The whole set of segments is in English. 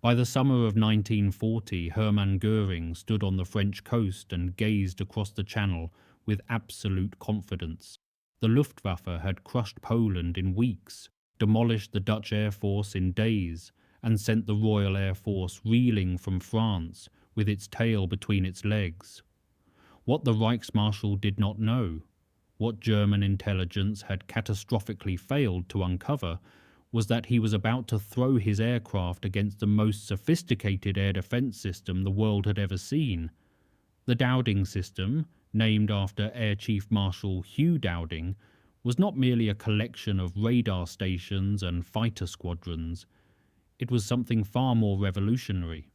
By the summer of 1940, Hermann Goering stood on the French coast and gazed across the Channel with absolute confidence. The Luftwaffe had crushed Poland in weeks, demolished the Dutch Air Force in days, and sent the Royal Air Force reeling from France with its tail between its legs. What the Reichsmarshal did not know, what German intelligence had catastrophically failed to uncover, was that he was about to throw his aircraft against the most sophisticated air defense system the world had ever seen. The Dowding System, named after Air Chief Marshal Hugh Dowding, was not merely a collection of radar stations and fighter squadrons. It was something far more revolutionary.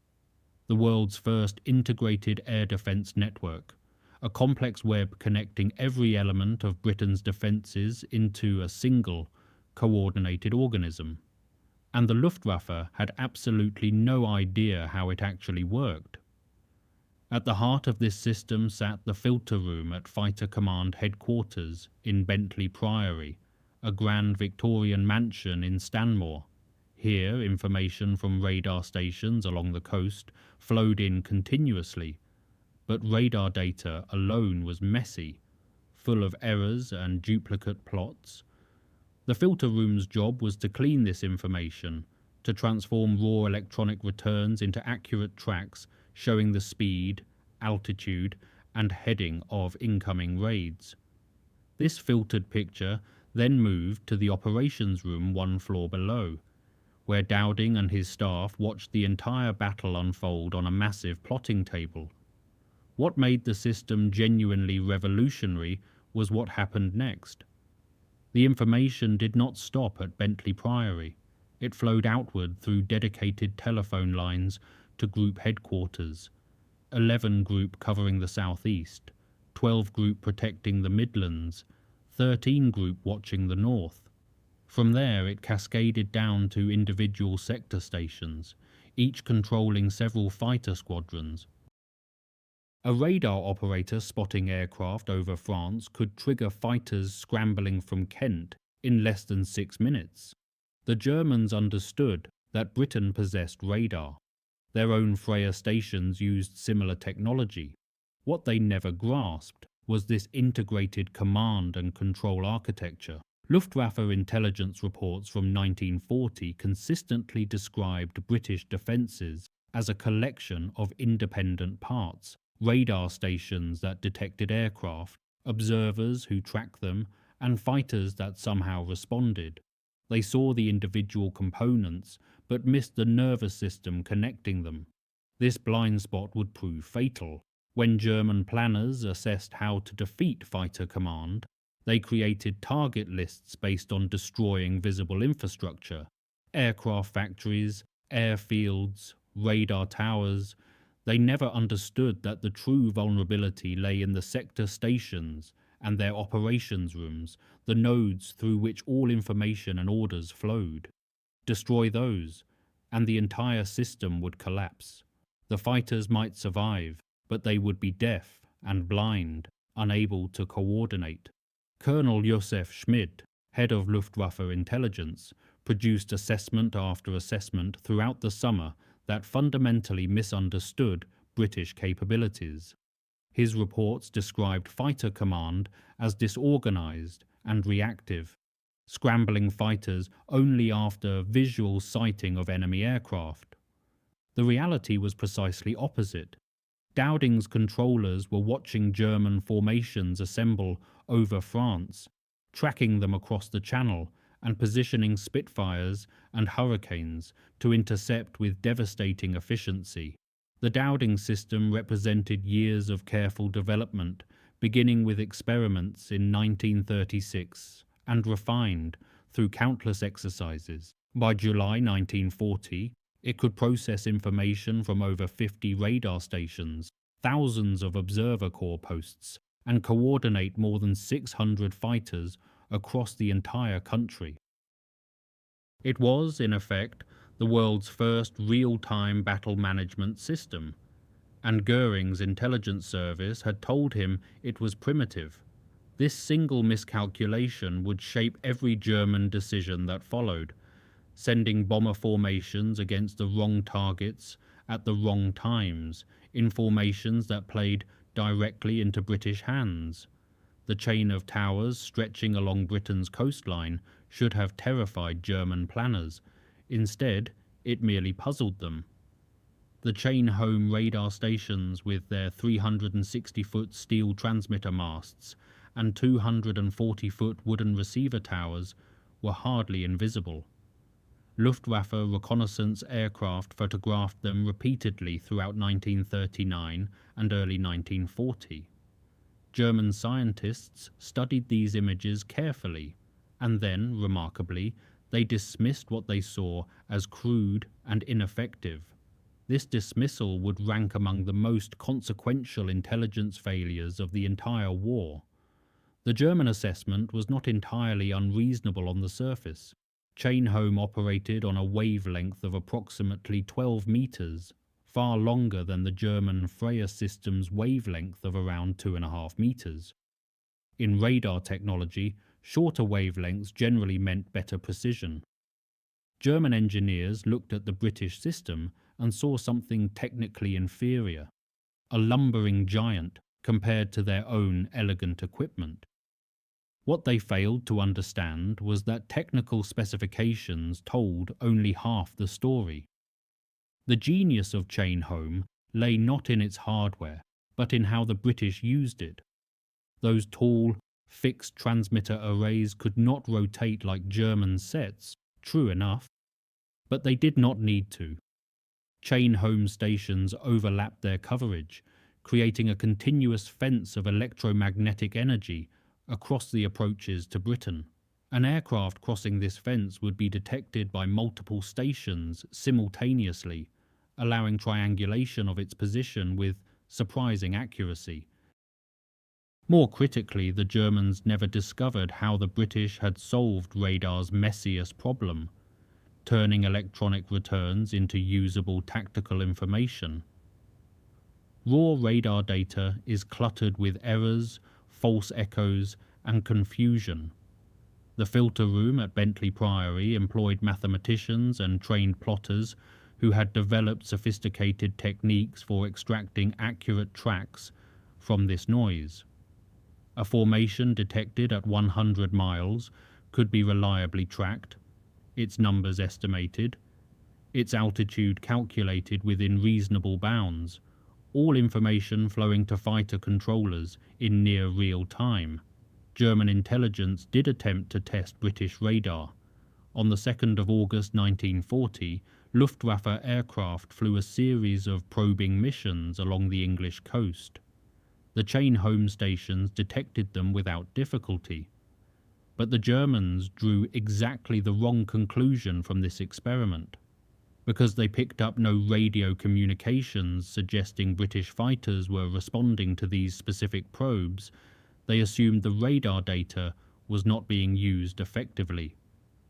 The world's first integrated air defense network, a complex web connecting every element of Britain's defences into a single, coordinated organism. And the Luftwaffe had absolutely no idea how it actually worked. At the heart of this system sat the filter room at Fighter Command headquarters in Bletchley Priory, a grand Victorian mansion in Stanmore. Here, information from radar stations along the coast flowed in continuously, but radar data alone was messy, full of errors and duplicate plots. The filter room's job was to clean this information, to transform raw electronic returns into accurate tracks showing the speed, altitude, and heading of incoming raids. This filtered picture then moved to the operations room one floor below, where Dowding and his staff watched the entire battle unfold on a massive plotting table. What made the system genuinely revolutionary was what happened next. The information did not stop at Bletchley Priory. It flowed outward through dedicated telephone lines to group headquarters, 11 Group covering the southeast, 12 Group protecting the Midlands, 13 Group watching the north. From there it cascaded down to individual sector stations, each controlling several fighter squadrons. A radar operator spotting aircraft over France could trigger fighters scrambling from Kent in less than 6 minutes. The Germans understood that Britain possessed radar. Their own Freya stations used similar technology. What they never grasped was this integrated command and control architecture. Luftwaffe intelligence reports from 1940 consistently described British defences as a collection of independent parts, radar stations that detected aircraft, observers who tracked them, and fighters that somehow responded. They saw the individual components, but missed the nervous system connecting them. This blind spot would prove fatal. When German planners assessed how to defeat Fighter Command, they created target lists based on destroying visible infrastructure, aircraft factories, airfields, radar towers. They never understood that the true vulnerability lay in the sector stations and their operations rooms, the nodes through which all information and orders flowed. Destroy those, and the entire system would collapse. The fighters might survive, but they would be deaf and blind, unable to coordinate. Colonel Josef Schmid, head of Luftwaffe intelligence, produced assessment after assessment throughout the summer that fundamentally misunderstood British capabilities. His reports described Fighter Command as disorganized and reactive, scrambling fighters only after visual sighting of enemy aircraft. The reality was precisely opposite. Dowding's controllers were watching German formations assemble over France, tracking them across the Channel and positioning Spitfires and Hurricanes to intercept with devastating efficiency. The Dowding system represented years of careful development, beginning with experiments in 1936 and refined through countless exercises. By July 1940, it could process information from over 50 radar stations, thousands of observer corps posts, and coordinate more than 600 fighters across the entire country. It was, in effect, the world's first real-time battle management system, and Goering's intelligence service had told him it was primitive. This single miscalculation would shape every German decision that followed. sending bomber formations against the wrong targets at the wrong times, in formations that played directly into British hands. The chain of towers stretching along Britain's coastline should have terrified German planners. Instead, it merely puzzled them. The chain-home radar stations with their 360-foot steel transmitter masts and 240-foot wooden receiver towers were hardly invisible. Luftwaffe reconnaissance aircraft photographed them repeatedly throughout 1939 and early 1940. German scientists studied these images carefully, and then, remarkably, they dismissed what they saw as crude and ineffective. This dismissal would rank among the most consequential intelligence failures of the entire war. The German assessment was not entirely unreasonable on the surface. Chain-home operated on a wavelength of approximately 12 meters, far longer than the German Freya system's wavelength of around 2.5 meters. In radar technology, shorter wavelengths generally meant better precision. German engineers looked at the British system and saw something technically inferior, a lumbering giant compared to their own elegant equipment. What they failed to understand was that technical specifications told only half the story. The genius of chain-home lay not in its hardware, but in how the British used it. Those tall, fixed transmitter arrays could not rotate like German sets, true enough, but they did not need to. Chain-home stations overlapped their coverage, creating a continuous fence of electromagnetic energy across the approaches to Britain. An aircraft crossing this fence would be detected by multiple stations simultaneously, allowing triangulation of its position with surprising accuracy. More critically, the Germans never discovered how the British had solved radar's messiest problem, turning electronic returns into usable tactical information. Raw radar data is cluttered with errors, false echoes, and confusion. The filter room at Bletchley Priory employed mathematicians and trained plotters who had developed sophisticated techniques for extracting accurate tracks from this noise. A formation detected at 100 miles could be reliably tracked, its numbers estimated, its altitude calculated within reasonable bounds, all information flowing to fighter controllers in near real time. German intelligence did attempt to test British radar. On the 2nd of August 1940, Luftwaffe aircraft flew a series of probing missions along the English coast. The chain-home stations detected them without difficulty. But the Germans drew exactly the wrong conclusion from this experiment. Because they picked up no radio communications suggesting British fighters were responding to these specific probes, they assumed the radar data was not being used effectively.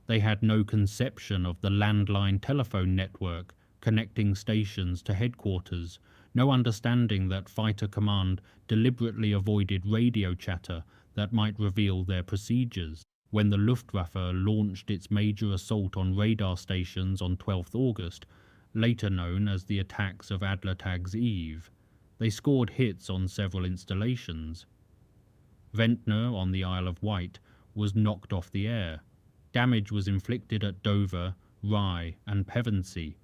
They had no conception of the landline telephone network connecting stations to headquarters, no understanding that Fighter Command deliberately avoided radio chatter that might reveal their procedures. When the Luftwaffe launched its major assault on radar stations on 12th August, later known as the attacks of Adlertag's Eve, they scored hits on several installations. Ventnor on the Isle of Wight was knocked off the air. Damage was inflicted at Dover, Rye and Pevensey.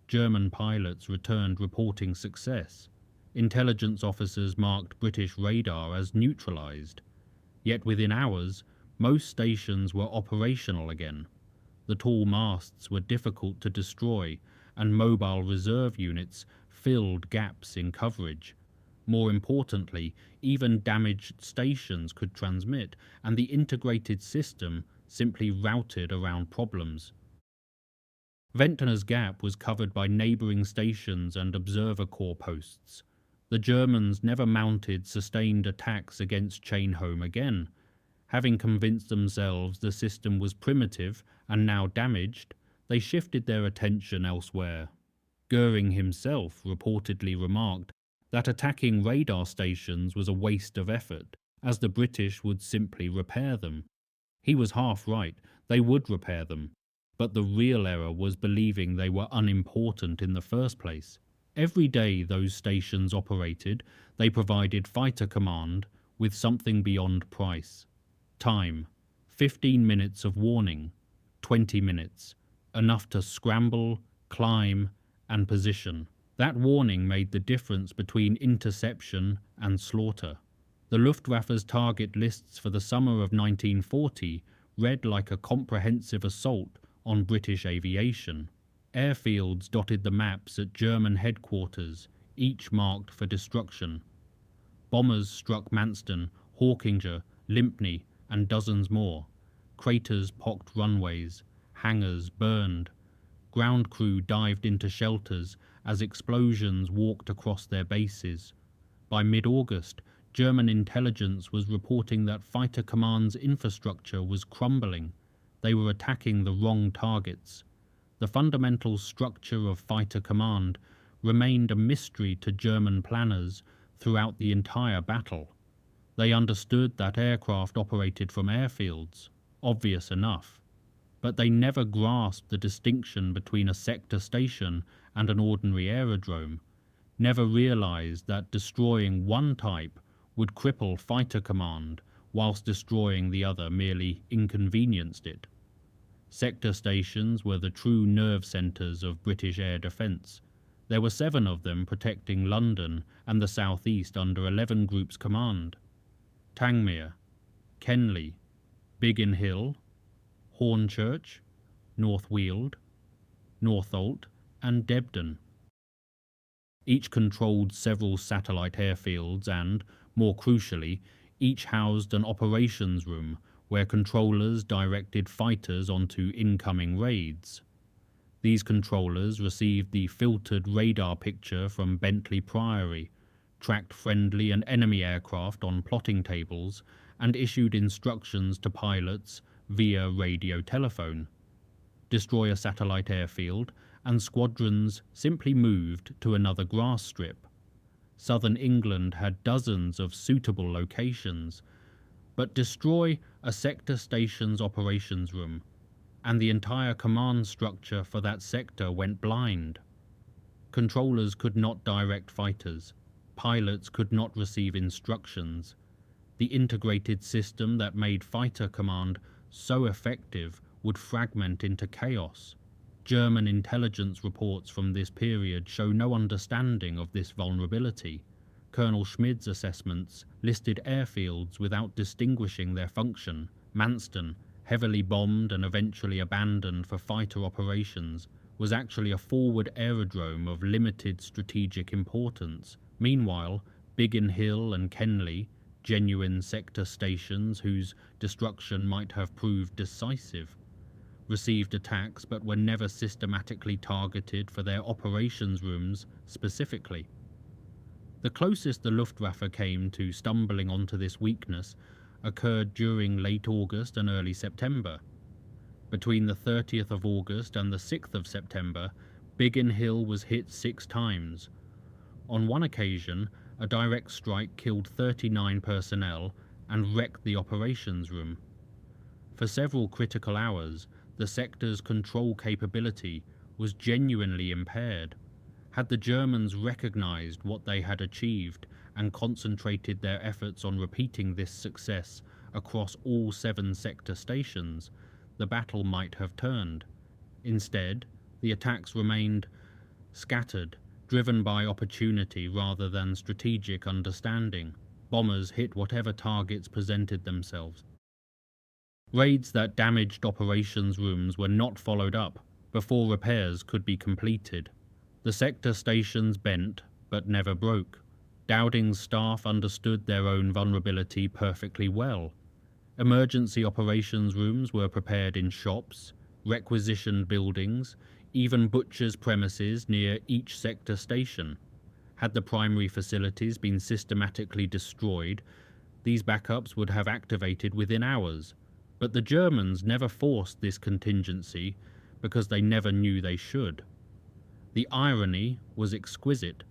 German pilots returned reporting success. Intelligence officers marked British radar as neutralized. Yet within hours, most stations were operational again. The tall masts were difficult to destroy, and mobile reserve units filled gaps in coverage. More importantly, even damaged stations could transmit, and the integrated system simply routed around problems. Ventnor's Gap was covered by neighbouring stations and observer corps posts. The Germans never mounted sustained attacks against Chain-Home again. Having convinced themselves the system was primitive and now damaged, they shifted their attention elsewhere. Goering himself reportedly remarked that attacking radar stations was a waste of effort, as the British would simply repair them. He was half right, they would repair them. But the real error was believing they were unimportant in the first place. Every day those stations operated, they provided Fighter Command with something beyond price. Time: 15 minutes of warning, 20 minutes, enough to scramble, climb, and position. That warning made the difference between interception and slaughter. The Luftwaffe's target lists for the summer of 1940 read like a comprehensive assault on British aviation. Airfields dotted the maps at German headquarters, each marked for destruction. Bombers struck Manston, Hawkinger, Lympne, and dozens more. Craters pocked runways, hangars burned. Ground crew dived into shelters as explosions walked across their bases. By mid-August, German intelligence was reporting that Fighter Command's infrastructure was crumbling. They were attacking the wrong targets. The fundamental structure of Fighter Command remained a mystery to German planners throughout the entire battle. They understood that aircraft operated from airfields, obvious enough, but they never grasped the distinction between a sector station and an ordinary aerodrome, never realized that destroying one type would cripple Fighter Command whilst destroying the other merely inconvenienced it. Sector stations were the true nerve centres of British air defence. There were 7 of them protecting London and the South East under 11 Groups command. Tangmere, Kenley, Biggin Hill, Hornchurch, North Weald, Northolt, and Debden. Each controlled several satellite airfields and, more crucially, each housed an operations room where controllers directed fighters onto incoming raids. These controllers received the filtered radar picture from Bletchley Priory, tracked friendly and enemy aircraft on plotting tables, and issued instructions to pilots via radio telephone. Destroy a satellite airfield, and squadrons simply moved to another grass strip. Southern England had dozens of suitable locations, but destroy a sector station's operations room, and the entire command structure for that sector went blind. Controllers could not direct fighters. Pilots could not receive instructions. The integrated system that made Fighter Command so effective would fragment into chaos. German intelligence reports from this period show no understanding of this vulnerability. Colonel Schmid's assessments listed airfields without distinguishing their function. Manston, heavily bombed and eventually abandoned for fighter operations, was actually a forward aerodrome of limited strategic importance. Meanwhile, Biggin Hill and Kenley, genuine sector stations whose destruction might have proved decisive, received attacks but were never systematically targeted for their operations rooms specifically. The closest the Luftwaffe came to stumbling onto this weakness occurred during late August and early September. Between the 30th of August and the 6th of September, Biggin Hill was hit 6 times. On one occasion, a direct strike killed 39 personnel and wrecked the operations room. For several critical hours, the sector's control capability was genuinely impaired. Had the Germans recognized what they had achieved and concentrated their efforts on repeating this success across all 7 sector stations, the battle might have turned. Instead, the attacks remained scattered, driven by opportunity rather than strategic understanding. Bombers hit whatever targets presented themselves. Raids that damaged operations rooms were not followed up before repairs could be completed. The sector stations bent, but never broke. Dowding's staff understood their own vulnerability perfectly well. Emergency operations rooms were prepared in shops, requisitioned buildings, even butchers' premises near each sector station. Had the primary facilities been systematically destroyed, these backups would have activated within hours. But the Germans never forced this contingency because they never knew they should. The irony was exquisite.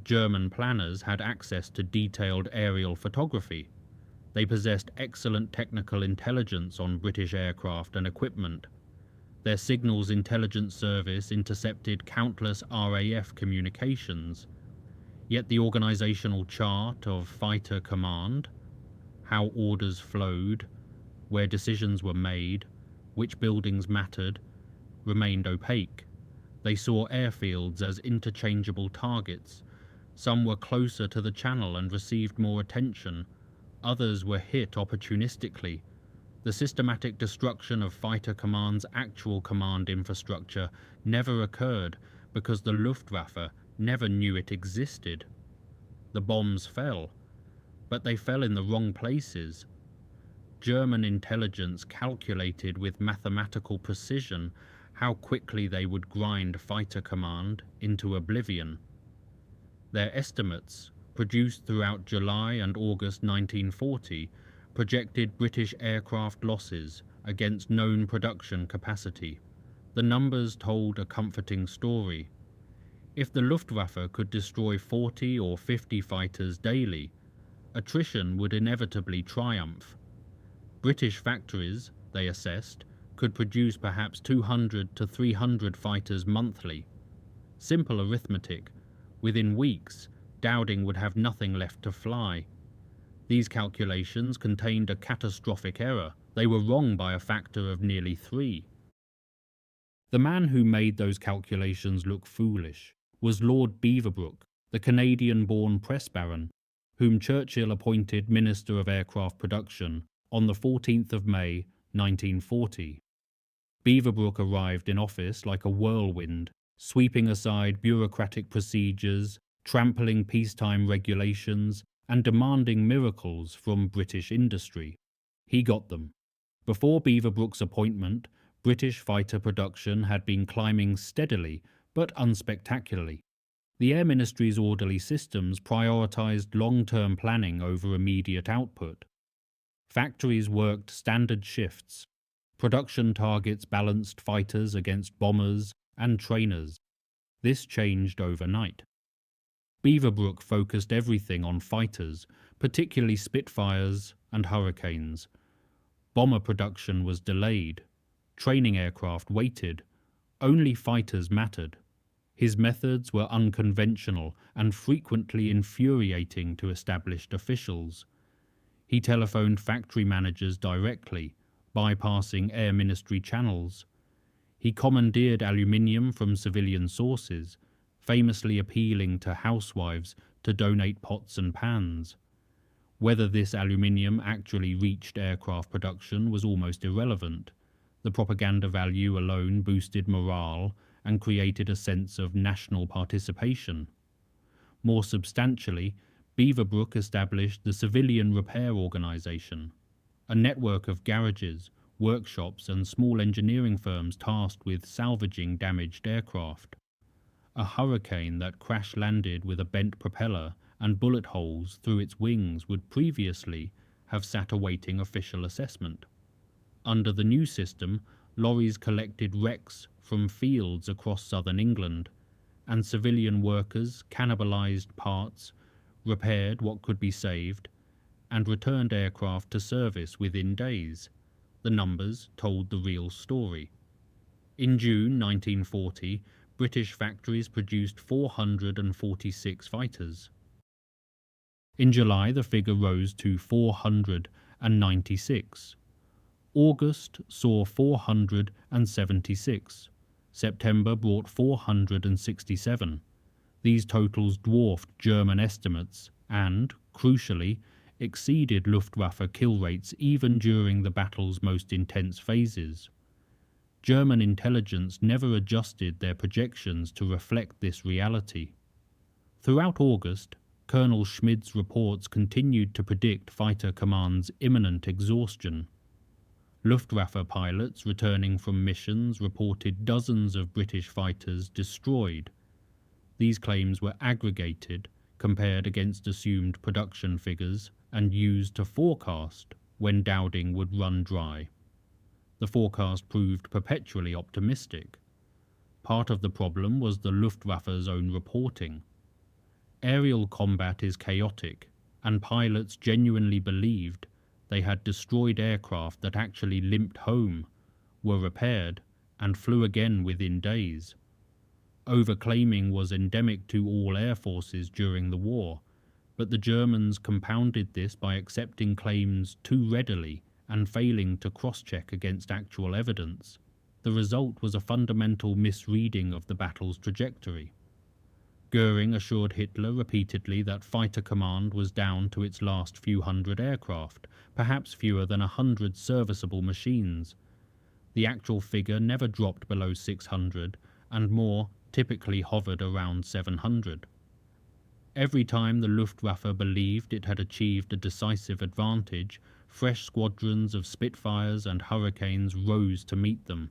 German planners had access to detailed aerial photography. They possessed excellent technical intelligence on British aircraft and equipment. Their signals intelligence service intercepted countless RAF communications, yet the organizational chart of Fighter Command, how orders flowed, where decisions were made, which buildings mattered, remained opaque. They saw airfields as interchangeable targets. Some were closer to the channel and received more attention. Others were hit opportunistically. The systematic destruction of Fighter Command's actual command infrastructure never occurred because the Luftwaffe never knew it existed. The bombs fell, but they fell in the wrong places. German intelligence calculated with mathematical precision how quickly they would grind Fighter Command into oblivion. Their estimates, produced throughout July and August 1940, projected British aircraft losses against known production capacity. The numbers told a comforting story. If the Luftwaffe could destroy 40 or 50 fighters daily, attrition would inevitably triumph. British factories, they assessed, could produce perhaps 200 to 300 fighters monthly. Simple arithmetic. Within weeks, Dowding would have nothing left to fly. These calculations contained a catastrophic error. They were wrong by a factor of nearly 3. The man who made those calculations look foolish was Lord Beaverbrook, the Canadian-born press baron, whom Churchill appointed Minister of Aircraft Production on the 14th of May, 1940. Beaverbrook arrived in office like a whirlwind, sweeping aside bureaucratic procedures, trampling peacetime regulations, and demanding miracles from British industry. He got them. Before Beaverbrook's appointment, British fighter production had been climbing steadily but unspectacularly. The Air Ministry's orderly systems prioritised long-term planning over immediate output. Factories worked standard shifts. Production targets balanced fighters against bombers and trainers. This changed overnight. Beaverbrook focused everything on fighters, particularly Spitfires and Hurricanes. Bomber production was delayed. Training aircraft waited. Only fighters mattered. His methods were unconventional and frequently infuriating to established officials. He telephoned factory managers directly, bypassing Air Ministry channels. He commandeered aluminium from civilian sources, famously appealing to housewives to donate pots and pans. Whether this aluminium actually reached aircraft production was almost irrelevant. The propaganda value alone boosted morale and created a sense of national participation. More substantially, Beaverbrook established the Civilian Repair Organisation, a network of garages, workshops and small engineering firms tasked with salvaging damaged aircraft. A Hurricane that crash-landed with a bent propeller and bullet holes through its wings would previously have sat awaiting official assessment. Under the new system, lorries collected wrecks from fields across southern England, and civilian workers cannibalized parts, repaired what could be saved, and returned aircraft to service within days. The numbers told the real story. In June 1940, British factories produced 446 fighters. In July, the figure rose to 496. August saw 476. September brought 467. These totals dwarfed German estimates and, crucially, exceeded Luftwaffe kill rates even during the battle's most intense phases. German intelligence never adjusted their projections to reflect this reality. Throughout August, Colonel Schmid's reports continued to predict Fighter Command's imminent exhaustion. Luftwaffe pilots returning from missions reported dozens of British fighters destroyed. These claims were aggregated, compared against assumed production figures, and used to forecast when Dowding would run dry. The forecast proved perpetually optimistic. Part of the problem was the Luftwaffe's own reporting. Aerial combat is chaotic, and pilots genuinely believed they had destroyed aircraft that actually limped home, were repaired, and flew again within days. Overclaiming was endemic to all air forces during the war, but the Germans compounded this by accepting claims too readily and failing to cross-check against actual evidence. The result was a fundamental misreading of the battle's trajectory. Goering assured Hitler repeatedly that Fighter Command was down to its last few hundred aircraft, perhaps fewer than 100 serviceable machines. The actual figure never dropped below 600, and more typically hovered around 700. Every time the Luftwaffe believed it had achieved a decisive advantage, fresh squadrons of Spitfires and Hurricanes rose to meet them.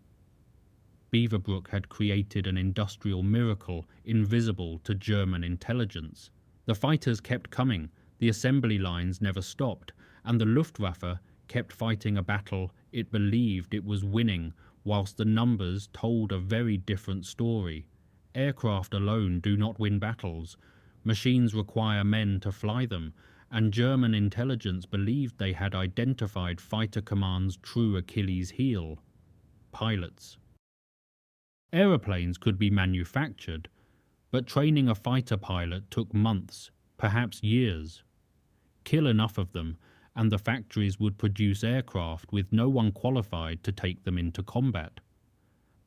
Beaverbrook had created an industrial miracle invisible to German intelligence. The fighters kept coming, the assembly lines never stopped, and the Luftwaffe kept fighting a battle it believed it was winning, whilst the numbers told a very different story. Aircraft alone do not win battles. Machines require men to fly them, and German intelligence believed they had identified Fighter Command's true Achilles heel: pilots. Aeroplanes could be manufactured, but training a fighter pilot took months, perhaps years. Kill enough of them, and the factories would produce aircraft with no one qualified to take them into combat.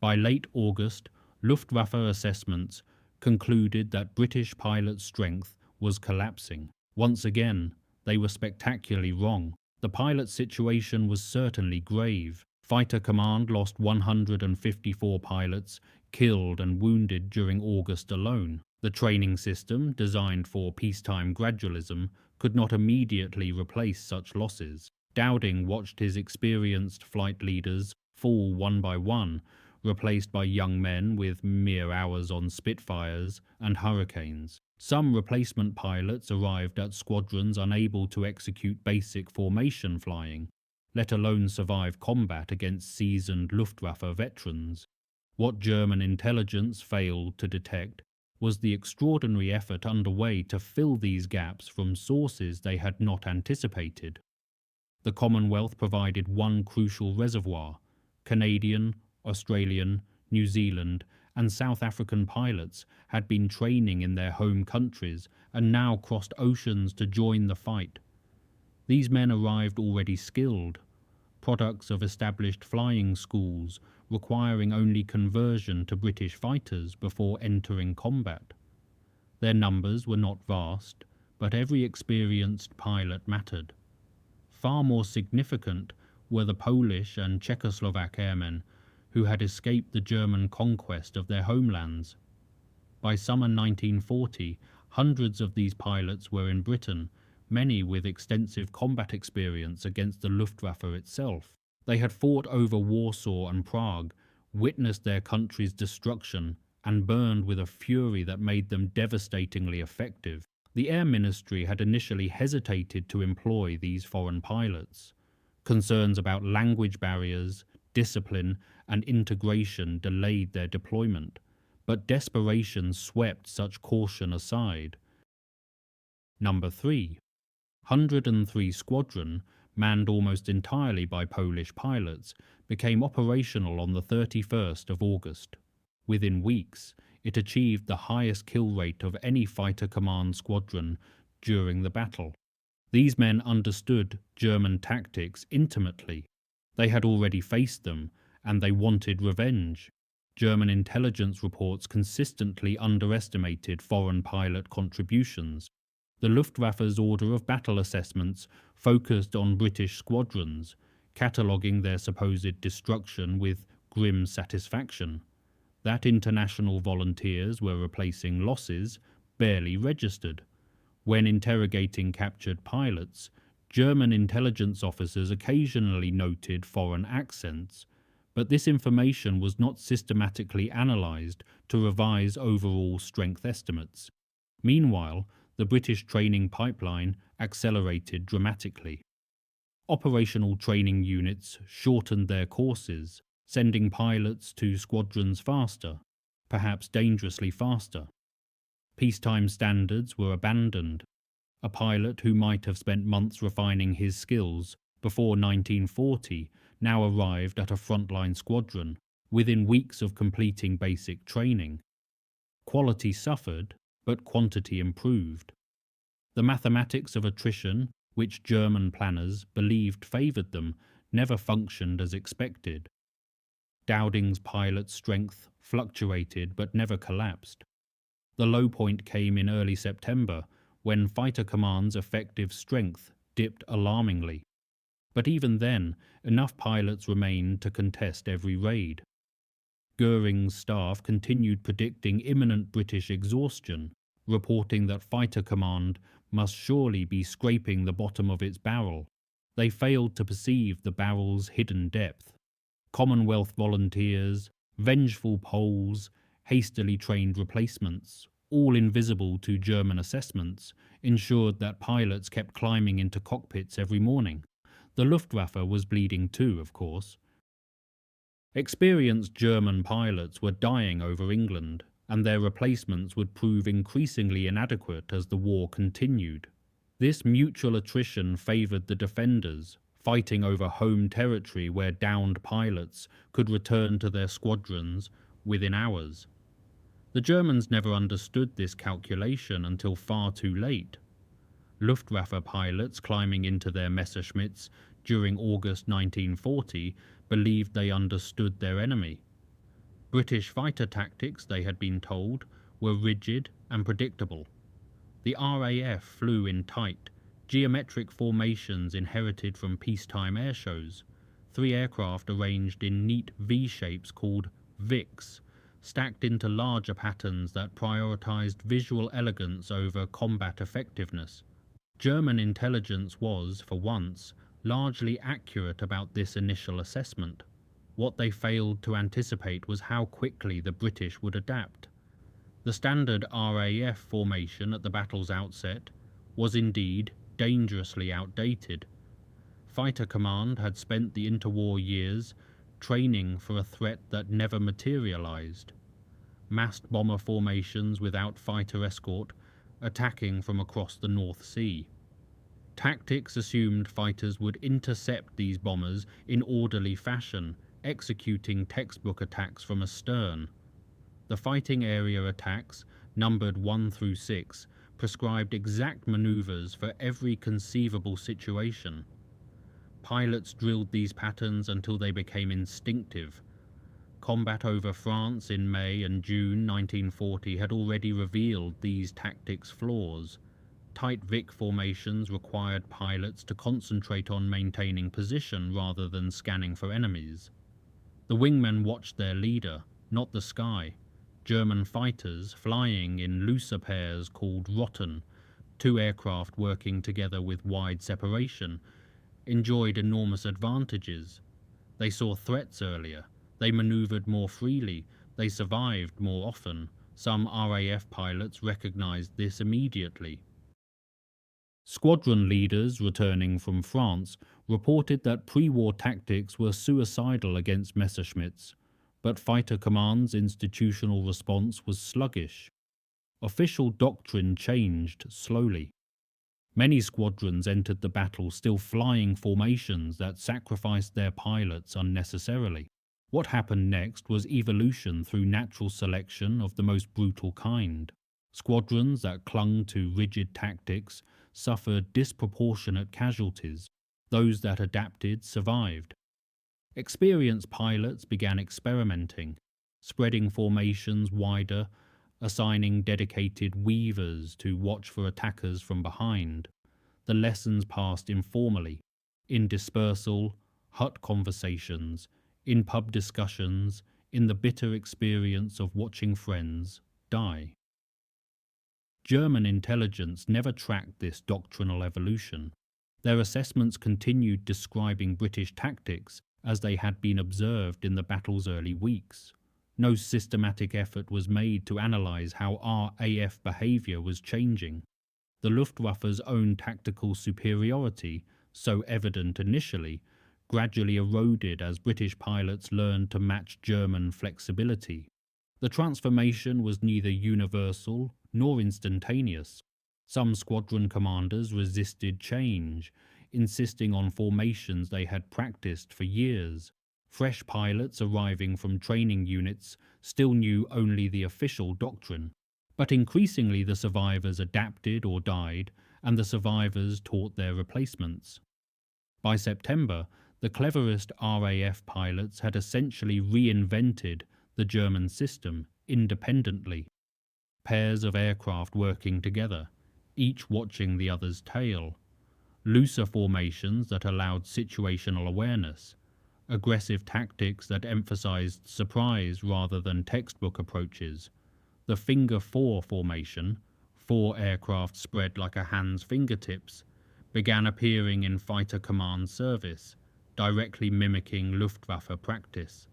By late August, Luftwaffe assessments concluded that British pilot strength was collapsing. Once again, they were spectacularly wrong. The pilot situation was certainly grave. Fighter Command lost 154 pilots, killed and wounded during August alone. The training system, designed for peacetime gradualism, could not immediately replace such losses. Dowding watched his experienced flight leaders fall one by one, replaced by young men with mere hours on Spitfires and Hurricanes. Some replacement pilots arrived at squadrons unable to execute basic formation flying, let alone survive combat against seasoned Luftwaffe veterans. What German intelligence failed to detect was the extraordinary effort underway to fill these gaps from sources they had not anticipated. The Commonwealth provided one crucial reservoir: Canadian, Australian, New Zealand, and South African pilots had been training in their home countries and now crossed oceans to join the fight. These men arrived already skilled, products of established flying schools requiring only conversion to British fighters before entering combat. Their numbers were not vast, but every experienced pilot mattered. Far more significant were the Polish and Czechoslovak airmen who had escaped the German conquest of their homelands. By summer 1940, hundreds of these pilots were in Britain, many with extensive combat experience against the Luftwaffe itself. They had fought over Warsaw and Prague, witnessed their country's destruction, and burned with a fury that made them devastatingly effective. The Air Ministry had initially hesitated to employ these foreign pilots. Concerns about language barriers, discipline, and integration delayed their deployment, but desperation swept such caution aside. Number 3. 103 Squadron, manned almost entirely by Polish pilots, became operational on the 31st of August. Within weeks, it achieved the highest kill rate of any Fighter Command squadron during the battle. These men understood German tactics intimately. They had already faced them, and they wanted revenge. German intelligence reports consistently underestimated foreign pilot contributions. The Luftwaffe's order of battle assessments focused on British squadrons, cataloguing their supposed destruction with grim satisfaction. That international volunteers were replacing losses barely registered. When interrogating captured pilots, German intelligence officers occasionally noted foreign accents, but this information was not systematically analysed to revise overall strength estimates. Meanwhile, the British training pipeline accelerated dramatically. Operational training units shortened their courses, sending pilots to squadrons faster, perhaps dangerously faster. Peacetime standards were abandoned. A pilot who might have spent months refining his skills before 1940 now arrived at a frontline squadron, within weeks of completing basic training. Quality suffered, but quantity improved. The mathematics of attrition, which German planners believed favoured them, never functioned as expected. Dowding's pilot strength fluctuated but never collapsed. The low point came in early September, when Fighter Command's effective strength dipped alarmingly. But even then, enough pilots remained to contest every raid. Goering's staff continued predicting imminent British exhaustion, reporting that Fighter Command must surely be scraping the bottom of its barrel. They failed to perceive the barrel's hidden depth. Commonwealth volunteers, vengeful Poles, hastily trained replacements, all invisible to German assessments, ensured that pilots kept climbing into cockpits every morning. The Luftwaffe was bleeding too, of course. Experienced German pilots were dying over England, and their replacements would prove increasingly inadequate as the war continued. This mutual attrition favoured the defenders, fighting over home territory where downed pilots could return to their squadrons within hours. The Germans never understood this calculation until far too late. Luftwaffe pilots climbing into their Messerschmitts during August 1940 believed they understood their enemy. British fighter tactics, they had been told, were rigid and predictable. The RAF flew in tight, geometric formations inherited from peacetime airshows, 3 aircraft arranged in neat V-shapes called VICs, stacked into larger patterns that prioritized visual elegance over combat effectiveness. German intelligence was, for once, largely accurate about this initial assessment. What they failed to anticipate was how quickly the British would adapt. The standard RAF formation at the battle's outset was indeed dangerously outdated. Fighter Command had spent the interwar years training for a threat that never materialized. Massed bomber formations without fighter escort, attacking from across the North Sea. Tactics assumed fighters would intercept these bombers in orderly fashion, executing textbook attacks from astern. The fighting area attacks, numbered 1 through 6, prescribed exact maneuvers for every conceivable situation. Pilots drilled these patterns until they became instinctive. Combat over France in May and June 1940 had already revealed these tactics' flaws. Tight Vic formations required pilots to concentrate on maintaining position rather than scanning for enemies. The wingmen watched their leader, not the sky. German fighters, flying in looser pairs called Rotten, 2 aircraft working together with wide separation, enjoyed enormous advantages. They saw threats earlier, they maneuvered more freely, they survived more often. Some RAF pilots recognized this immediately. Squadron leaders returning from France reported that pre-war tactics were suicidal against Messerschmitts, but Fighter Command's institutional response was sluggish. Official doctrine changed slowly. Many squadrons entered the battle still flying formations that sacrificed their pilots unnecessarily. What happened next was evolution through natural selection of the most brutal kind. Squadrons that clung to rigid tactics suffered disproportionate casualties. Those that adapted survived. Experienced pilots began experimenting, spreading formations wider, assigning dedicated weavers to watch for attackers from behind. The lessons passed informally, in dispersal, hut conversations, in pub discussions, in the bitter experience of watching friends die. German intelligence never tracked this doctrinal evolution. Their assessments continued describing British tactics as they had been observed in the battle's early weeks. No systematic effort was made to analyse how RAF behaviour was changing. The Luftwaffe's own tactical superiority, so evident initially, gradually eroded as British pilots learned to match German flexibility. The transformation was neither universal nor instantaneous. Some squadron commanders resisted change, insisting on formations they had practiced for years. Fresh pilots arriving from training units still knew only the official doctrine, but increasingly the survivors adapted or died, and the survivors taught their replacements. By September, the cleverest RAF pilots had essentially reinvented the German system independently. Pairs of aircraft working together, each watching the other's tail. Looser formations that allowed situational awareness. Aggressive tactics that emphasized surprise rather than textbook approaches. The Finger 4 formation, 4 aircraft spread like a hand's fingertips, began appearing in Fighter Command service, directly mimicking Luftwaffe practice.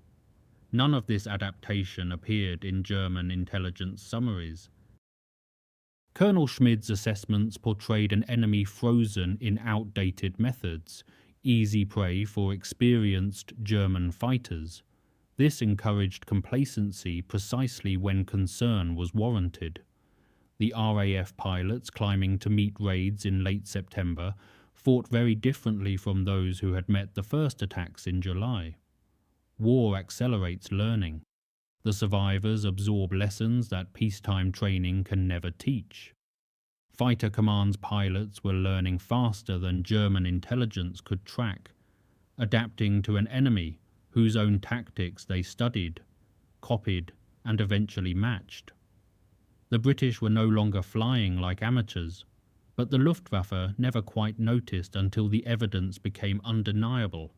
None of this adaptation appeared in German intelligence summaries. Colonel Schmid's assessments portrayed an enemy frozen in outdated methods, easy prey for experienced German fighters. This encouraged complacency precisely when concern was warranted. The RAF pilots climbing to meet raids in late September fought very differently from those who had met the first attacks in July. War accelerates learning. The survivors absorb lessons that peacetime training can never teach. Fighter Command's pilots were learning faster than German intelligence could track, adapting to an enemy whose own tactics they studied, copied, and eventually matched. The British were no longer flying like amateurs, but the Luftwaffe never quite noticed until the evidence became undeniable,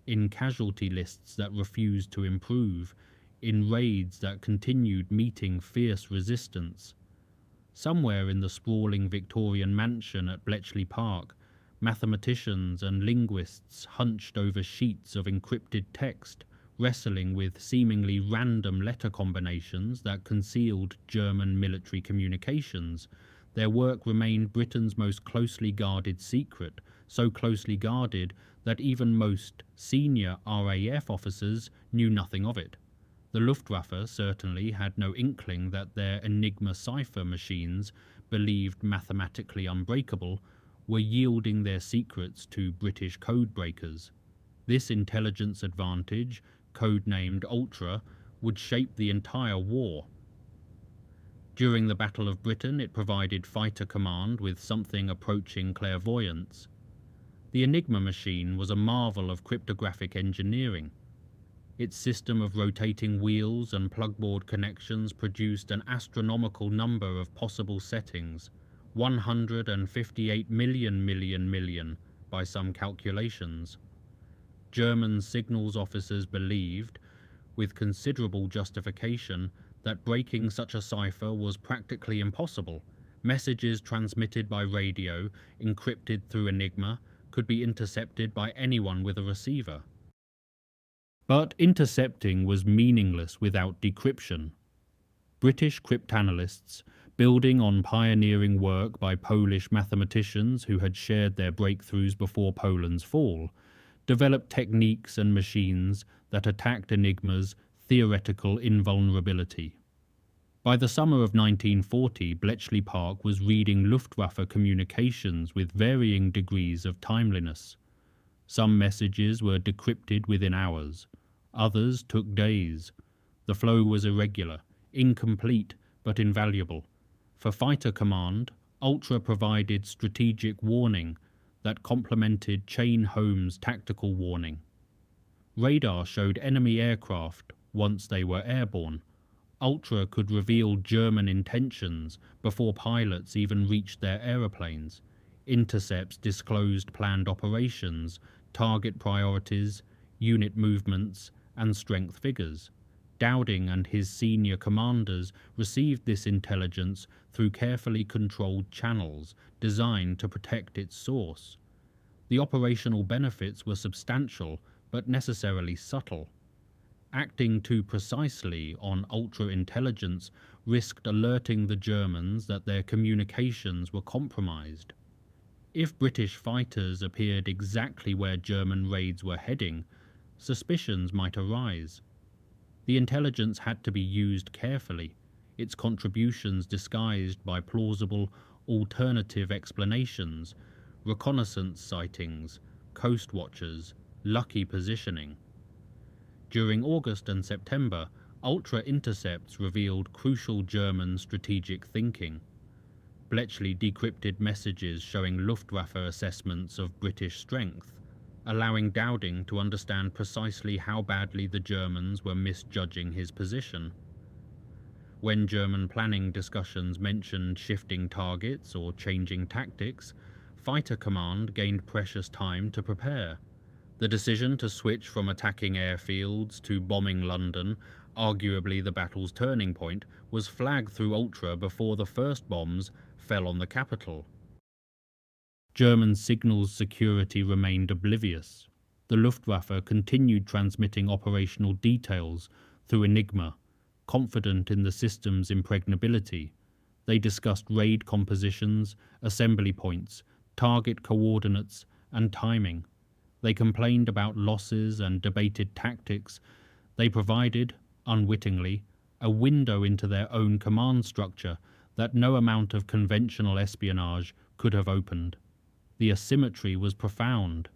in casualty lists that refused to improve, in raids that continued meeting fierce resistance. Somewhere in the sprawling Victorian mansion at Bletchley Park, mathematicians and linguists hunched over sheets of encrypted text, wrestling with seemingly random letter combinations that concealed German military communications. Their work remained Britain's most closely guarded secret, so closely guarded that even most senior RAF officers knew nothing of it. The Luftwaffe certainly had no inkling that their Enigma cipher machines, believed mathematically unbreakable, were yielding their secrets to British codebreakers. This intelligence advantage, codenamed Ultra, would shape the entire war. During the Battle of Britain, it provided Fighter Command with something approaching clairvoyance. The Enigma machine was a marvel of cryptographic engineering. Its system of rotating wheels and plugboard connections produced an astronomical number of possible settings, 158 million by some calculations. German signals officers believed, with considerable justification, that breaking such a cipher was practically impossible. Messages transmitted by radio, encrypted through Enigma, could be intercepted by anyone with a receiver. But intercepting was meaningless without decryption. British cryptanalysts, building on pioneering work by Polish mathematicians who had shared their breakthroughs before Poland's fall, developed techniques and machines that attacked Enigma's theoretical invulnerability. By the summer of 1940, Bletchley Park was reading Luftwaffe communications with varying degrees of timeliness. Some messages were decrypted within hours. Others took days. The flow was irregular, incomplete, but invaluable. For Fighter Command, Ultra provided strategic warning that complemented Chain Holmes' tactical warning. Radar showed enemy aircraft once they were airborne. Ultra could reveal German intentions before pilots even reached their aeroplanes. Intercepts disclosed planned operations, target priorities, unit movements, and strength figures. Dowding and his senior commanders received this intelligence through carefully controlled channels designed to protect its source. The operational benefits were substantial, but necessarily subtle. Acting too precisely on ultra-intelligence risked alerting the Germans that their communications were compromised. If British fighters appeared exactly where German raids were heading, suspicions might arise. The intelligence had to be used carefully, its contributions disguised by plausible alternative explanations, reconnaissance sightings, coast watchers, lucky positioning. During August and September, ultra-intercepts revealed crucial German strategic thinking. Bletchley decrypted messages showing Luftwaffe assessments of British strength, allowing Dowding to understand precisely how badly the Germans were misjudging his position. When German planning discussions mentioned shifting targets or changing tactics, Fighter Command gained precious time to prepare. The decision to switch from attacking airfields to bombing London, arguably the battle's turning point, was flagged through Ultra before the first bombs fell on the capital. German signals security remained oblivious. The Luftwaffe continued transmitting operational details through Enigma, confident in the system's impregnability. They discussed raid compositions, assembly points, target coordinates, and timing. They complained about losses and debated tactics. They provided, unwittingly, a window into their own command structure that no amount of conventional espionage could have opened. The asymmetry was profound.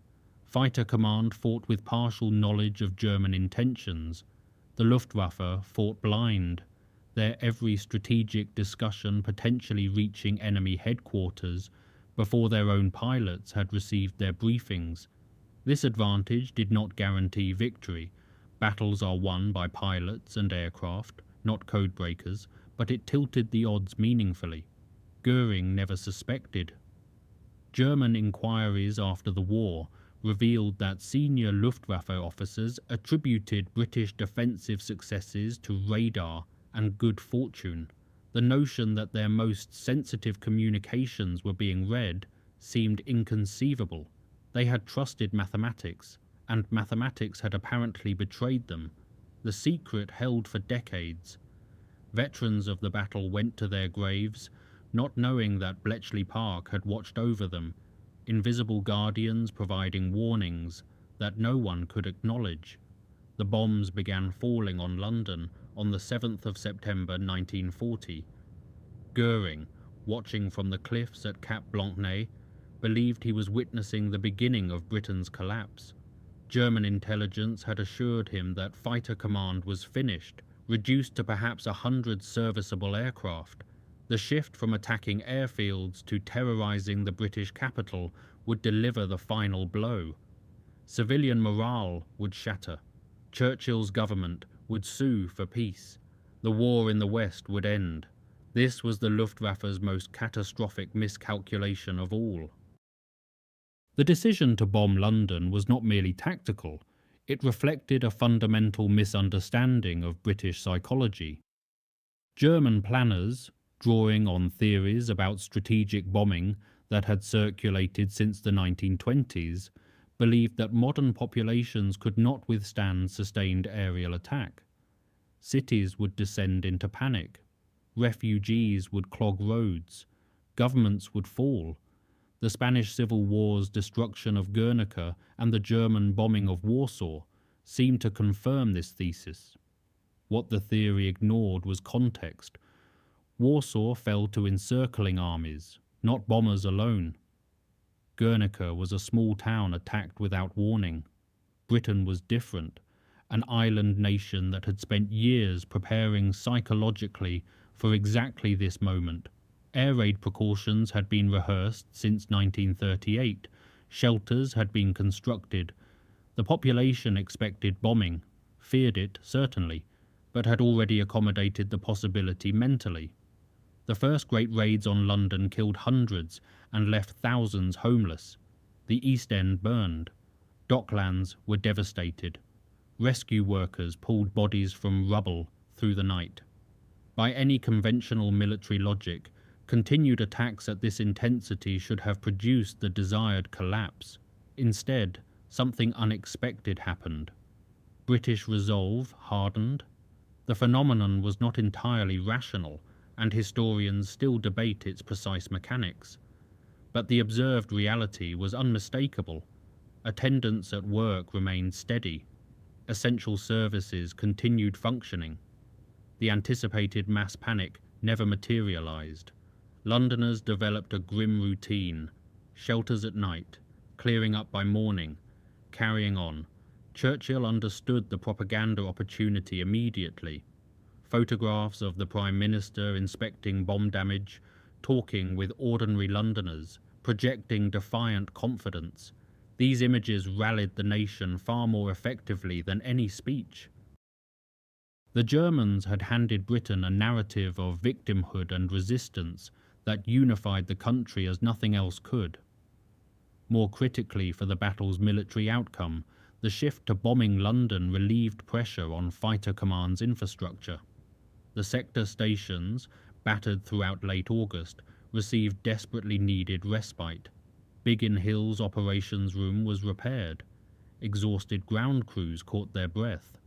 Fighter Command fought with partial knowledge of German intentions. The Luftwaffe fought blind, their every strategic discussion potentially reaching enemy headquarters before their own pilots had received their briefings. This advantage did not guarantee victory. Battles are won by pilots and aircraft, not codebreakers, but it tilted the odds meaningfully. Goering never suspected. German inquiries after the war revealed that senior Luftwaffe officers attributed British defensive successes to radar and good fortune. The notion that their most sensitive communications were being read seemed inconceivable. They had trusted mathematics, and mathematics had apparently betrayed them. The secret held for decades. Veterans of the battle went to their graves, not knowing that Bletchley Park had watched over them, invisible guardians providing warnings that no one could acknowledge. The bombs began falling on London on the 7th of September 1940. Goering, watching from the cliffs at Cap Blanc-Nez, believed he was witnessing the beginning of Britain's collapse. German intelligence had assured him that Fighter Command was finished, reduced to perhaps 100 serviceable aircraft. The shift from attacking airfields to terrorizing the British capital would deliver the final blow. Civilian morale would shatter. Churchill's government would sue for peace. The war in the West would end. This was the Luftwaffe's most catastrophic miscalculation of all. The decision to bomb London was not merely tactical. It reflected a fundamental misunderstanding of British psychology. German planners, drawing on theories about strategic bombing that had circulated since the 1920s, believed that modern populations could not withstand sustained aerial attack. Cities would descend into panic. Refugees would clog roads. Governments would fall. The Spanish Civil War's destruction of Guernica and the German bombing of Warsaw seemed to confirm this thesis. What the theory ignored was context. Warsaw fell to encircling armies, not bombers alone. Guernica was a small town attacked without warning. Britain was different, an island nation that had spent years preparing psychologically for exactly this moment. Air raid precautions had been rehearsed since 1938. Shelters had been constructed. The population expected bombing, feared it, certainly, but had already accommodated the possibility mentally. The first great raids on London killed hundreds and left thousands homeless. The East End burned. Docklands were devastated. Rescue workers pulled bodies from rubble through the night. By any conventional military logic, continued attacks at this intensity should have produced the desired collapse. Instead, something unexpected happened. British resolve hardened. The phenomenon was not entirely rational, and historians still debate its precise mechanics. But the observed reality was unmistakable. Attendance at work remained steady. Essential services continued functioning. The anticipated mass panic never materialized. Londoners developed a grim routine: shelters at night, clearing up by morning, carrying on, Churchill understood the propaganda opportunity immediately. Photographs of the Prime Minister inspecting bomb damage, talking with ordinary Londoners, projecting defiant confidence. These images rallied the nation far more effectively than any speech. The Germans had handed Britain a narrative of victimhood and resistance that unified the country as nothing else could. More critically for the battle's military outcome, the shift to bombing London relieved pressure on Fighter Command's infrastructure. The sector stations, battered throughout late August, received desperately needed respite. Biggin Hill's operations room was repaired. Exhausted ground crews caught their breath.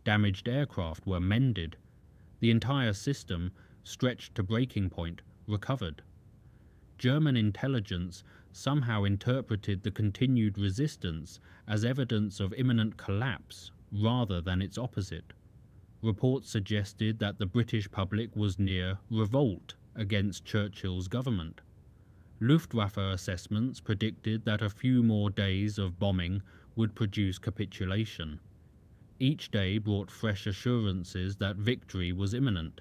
Damaged aircraft were mended. The entire system, stretched to breaking point, recovered. German intelligence somehow interpreted the continued resistance as evidence of imminent collapse rather than its opposite. Reports suggested that the British public was near revolt against Churchill's government. Luftwaffe assessments predicted that a few more days of bombing would produce capitulation. Each day brought fresh assurances that victory was imminent.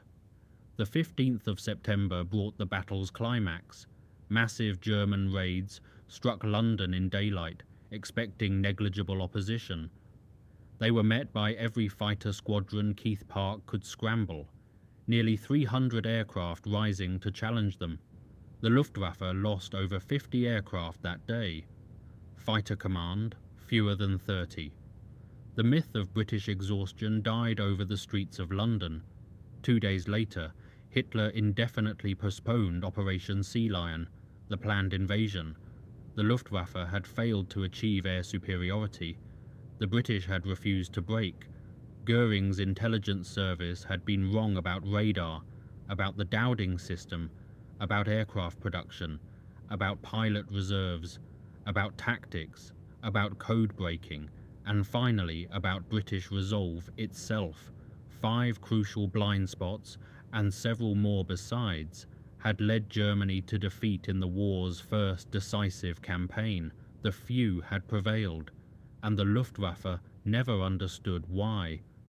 The 15th of September brought the battle's climax. Massive German raids struck London in daylight, expecting negligible opposition. They were met by every fighter squadron Keith Park could scramble, nearly 300 aircraft rising to challenge them. The Luftwaffe lost over 50 aircraft that day. Fighter Command, fewer than 30. The myth of British exhaustion died over the streets of London. 2 days later, Hitler indefinitely postponed Operation Sea Lion, the planned invasion. The Luftwaffe had failed to achieve air superiority. The British had refused to break. Goering's intelligence service had been wrong about radar, about the Dowding System, about aircraft production, about pilot reserves, about tactics, about code breaking, and finally about British resolve itself. 5 crucial blind spots, and several more besides, had led Germany to defeat in the war's first decisive campaign. The few had prevailed, and the Luftwaffe never understood why.